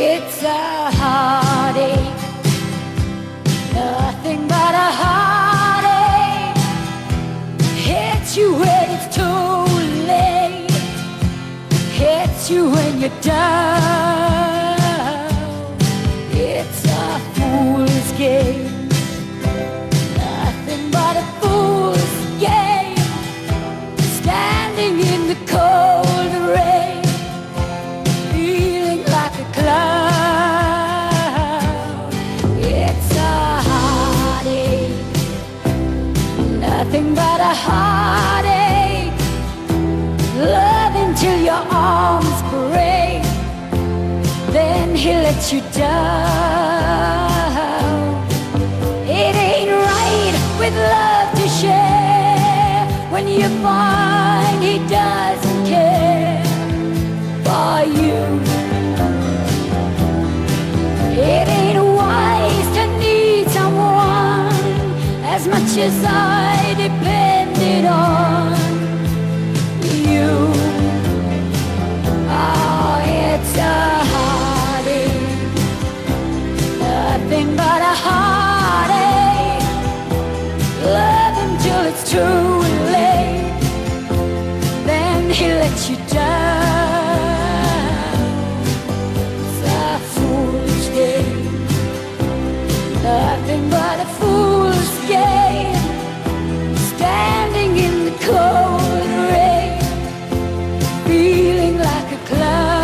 It's a heartache, nothing but a heartache. Hits you when it's too late, hits you when you're down. It's a fool's game, nothing but a fool's game. Standing in the cold rain, feeling like a cloud. It's a heartache, nothing but a heartache. Love until your arms break, then he lets you down. It ain't right with love to share when you find he doesn't care for you. It ain't wise to need someone as much as I depended on you. Oh, it's a heartache, nothing but a heartache. Love until it's too late, then he lets you down. It's a fool's game, nothing but a fool's game. Standing in the cold rain, feeling like a cloud.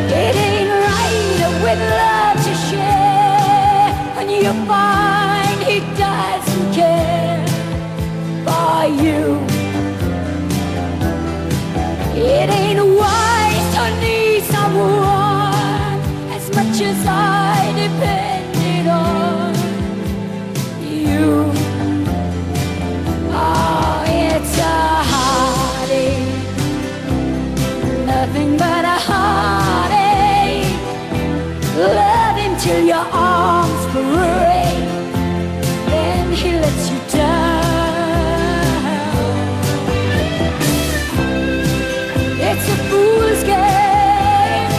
It ain't right with love to share when you find he doesn't care for you. It ain't wise to need someone as much as I depended on you. Oh, it's a heartache, nothing but a heartache. Love until your arms break, then he lets you down. It's a fool's game,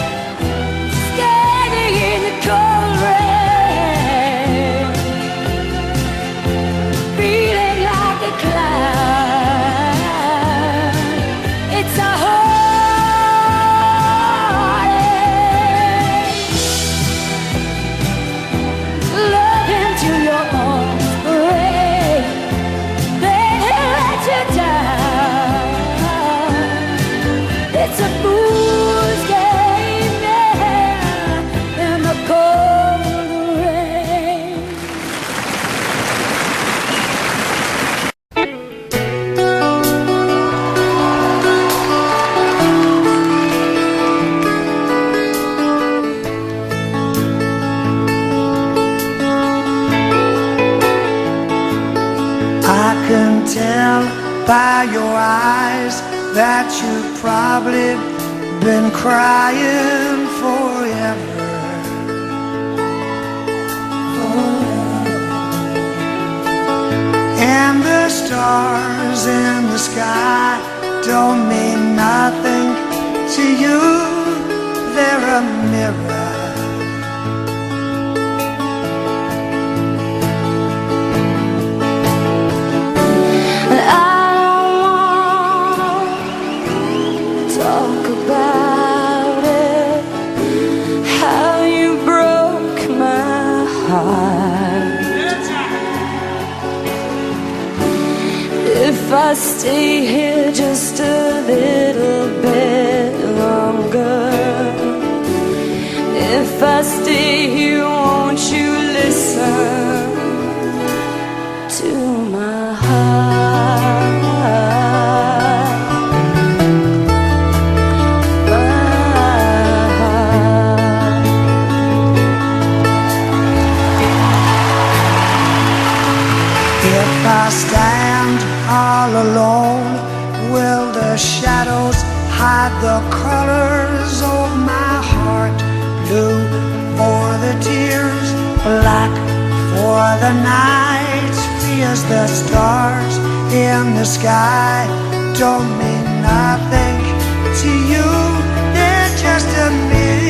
standing in the cold rain, feeling like a cloud. It's a heartache, love until your arms break, then he lets you down. It's a fool's game, yeah, in the cold rain. I can tell by your eyes that you've probably been crying forever. And the stars in the sky don't mean nothing to you. They're a mirror. And I don't wanna talk about it, how you broke my heart. If I stay here just a little bit longer, if I stay here, won't you listen to my heart? My heart. If I stand all alone, will the shadows hide the colors of my heart. Blue for the tears, black for the nights. Fears the stars in the sky don't mean nothing to you. They're just a mirror.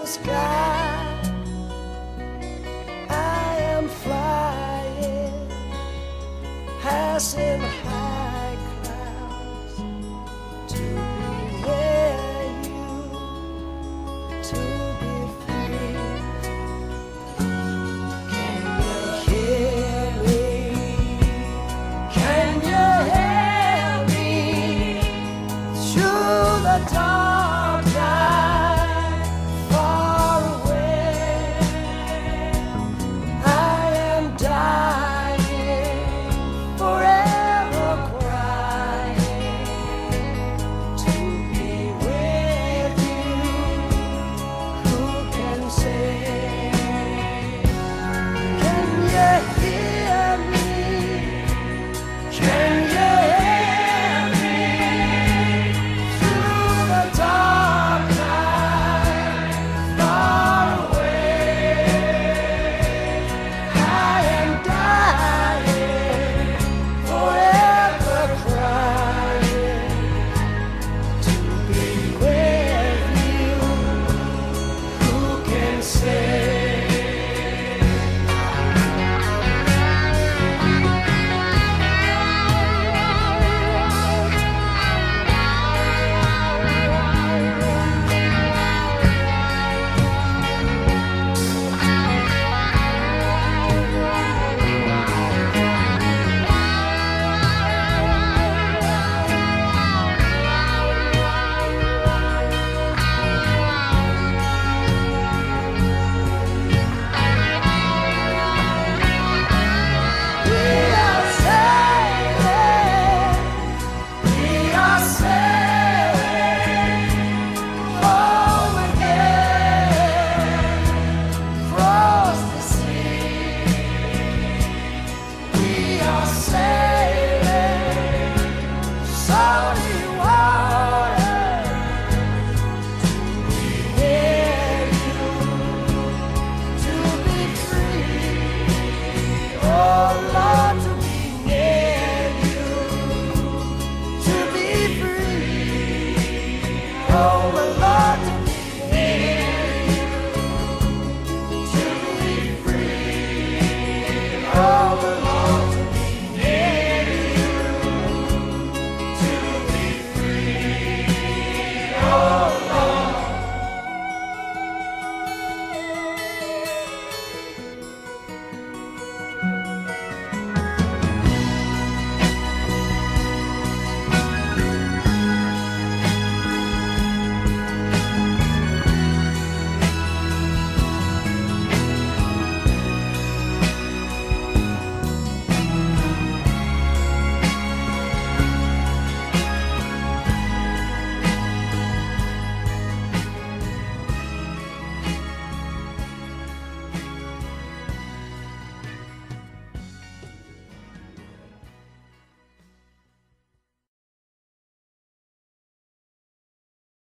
Sky